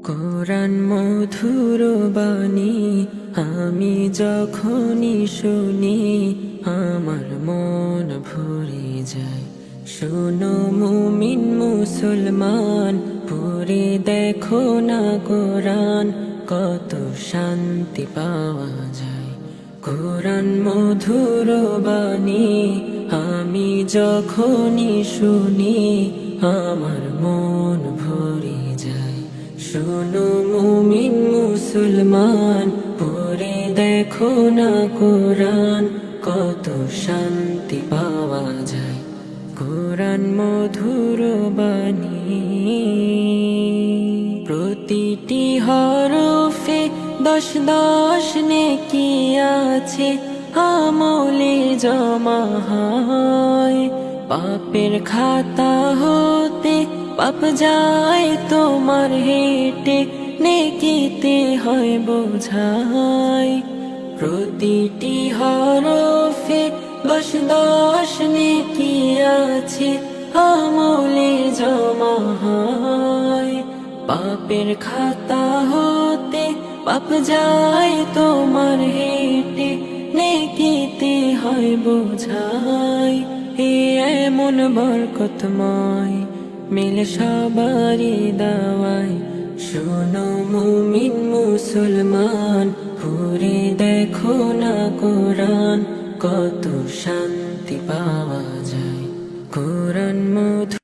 কোরআন মধুর বাণী আমি যখনই শুনি আমার মন ভরে যায়। শোনো মুমিন মুসলমান, পড়ে দেখো না কোরআন, কত শান্তি পাওয়া যায়। কোরআন মধুর বাণী আমি যখনই শুনি আমার মন ভরে যায়। শোনো মুমিন মুসলমান, পড়ে দেখো না কোরআন, কত শান্তি পাওয়া যায়। কোরআন মধুর বাণী প্রতিটি হরফে দশ দশ নেকি আছে, আমলে জমা হয়। পাপের খাতা হতে পাপ যায় তোমার হেঁটে, নেকিতে হয় বোঝাই। প্রতিটি হরফে দশ দশ নেকি আছে, আমলে জমা হয়। পাপের খাতা হতে পাপ যায় তোমার হেঁটে, নেকিতে হয় বোঝাই। এমন বরকতময় মিলে সবারই দাওয়ায়। শোনো মুমিন মুসলমান, পড়ে দেখো না কোরআন, কত শান্তি পাওয়া যায়। কোরআন মধুর